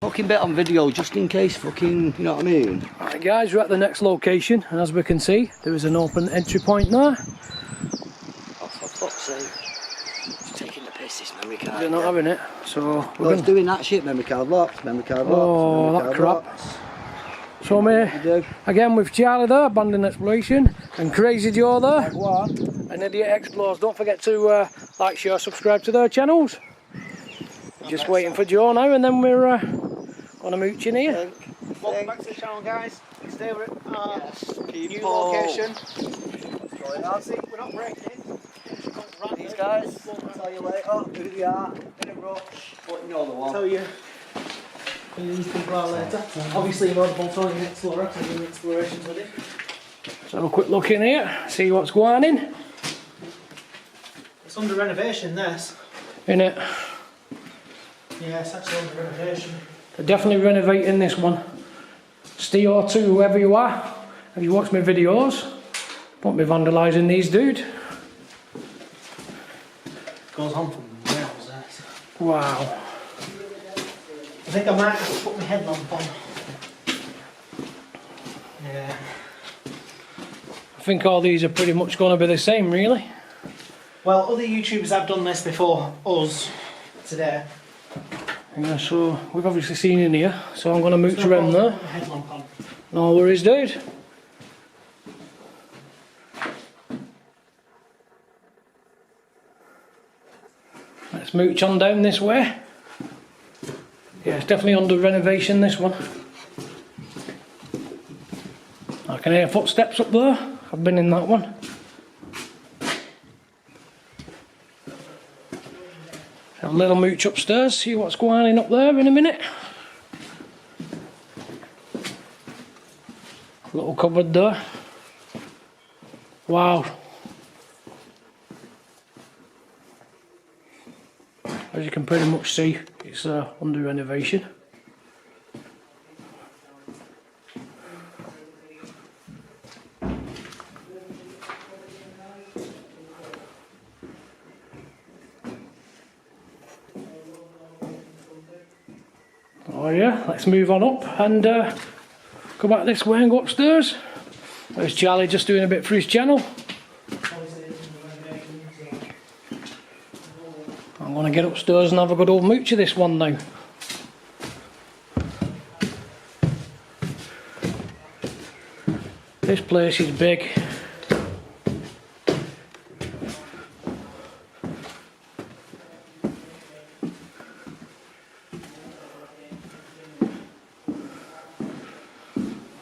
Fucking bit on video just in case fucking, you know what I mean? Alright guys, we're at the next location and as we can see there is an open entry point there. Oh, for fuck's sake. It's taking the piss, this memory card. They're not having it, so we're it's doing that shit, memory card locked, memory card locked. Oh, memory that card crap. locked. So me, again with Charlie there, Abandoned Exploration, and Crazy Joe there, and Idiot Explores. Don't forget to like, share, subscribe to their channels. Just waiting for Joe now and then we're on a mooch in here. Welcome back to the channel guys. Today we're at our new People. location. See, we're not breaking. These guys, I'll tell you later who they are, in a rush, but you know the one. Tell you who these people are later. Obviously you're on Boltonian Explorer, so doing explorations with it. Let's have a quick look in here, see what's going on in. It's under renovation, this. In it. Yeah, it's actually under renovation. They're definitely renovating this one. Steve or two, whoever you are, if you watch my videos, don't be vandalising these, dude. Goes on from miles, this. Wow. I think I might have to put my headlamp on. Yeah. I think all these are pretty much going to be the same, really. Well, other YouTubers have done this before us today. Yeah, so we've obviously seen in here, so I'm going to mooch around there. Headlamp on. No worries, dude. Let's mooch on down this way. Yeah, it's definitely under renovation, this one. I can hear footsteps up there. I've been in that one. Have a little mooch upstairs, see what's going on up there in a minute. Little cupboard there. Wow. As you can pretty much see, it's under renovation. Oh yeah, let's move on up and go back this way and go upstairs. There's Charlie just doing a bit for his channel. I'm going to get upstairs and have a good old mooch of this one now. This place is big.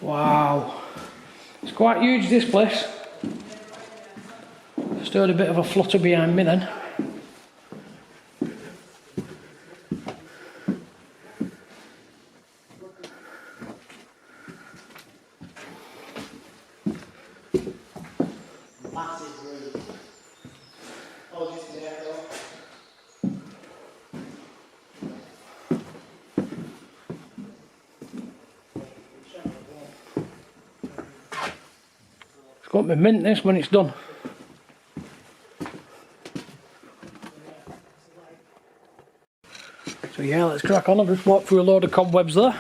Wow, it's quite huge, this place. Just heard a bit of a flutter behind me then. Got me mint this when it's done. So yeah, let's crack on. I've just walked through a load of cobwebs there.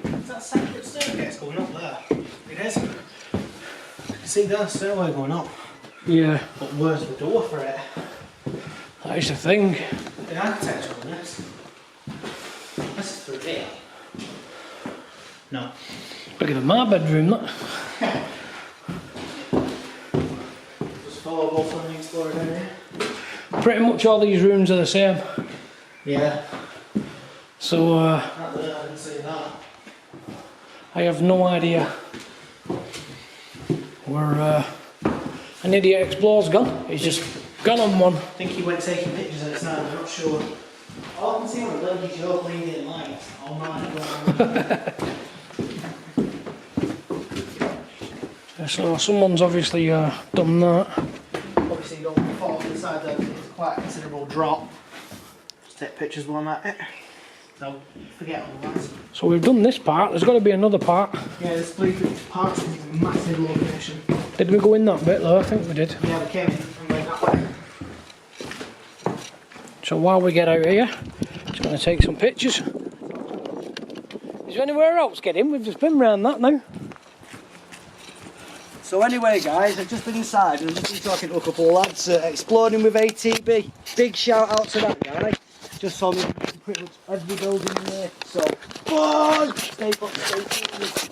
Is that separate staircase going up there? It is. You can see that stairway going up. Yeah. But where's the door for it? That is the thing. The architecture on this. This is through here. No. Bigger than my bedroom, that. Just follow both on the Explorer down here. Pretty much all these rooms are the same. Yeah. So Not there, I didn't see that. I have no idea where an Idiot Explores gone. He's just gone on one. I think he went taking pictures of it now, I'm not sure. All I can see on the lady Joe leading lights. Oh my god. So someone's obviously done that. Obviously you don't fall off the side there, it's quite a considerable drop. Just take pictures while I'm at it. So forget all that. So we've done this part, there's got to be another part. Yeah, there's 3 parts in a massive location. Did we go in that bit though? I think we did. Yeah, we came in and went that way. So while we get out here, just going to take some pictures. Is there anywhere else get in? We've just been round that now. So anyway guys, I've just been inside and I've just been talking to a couple of lads exploding with ATB. Big shout out to that guy. Just saw me pretty much every building in there. So, stay put, stay put.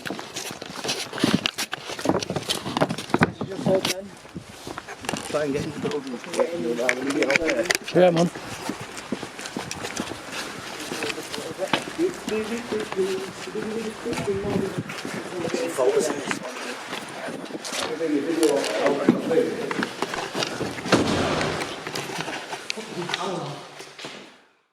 Just hold then. Try and get in the building. Get there. Yeah, man. Photos in this one.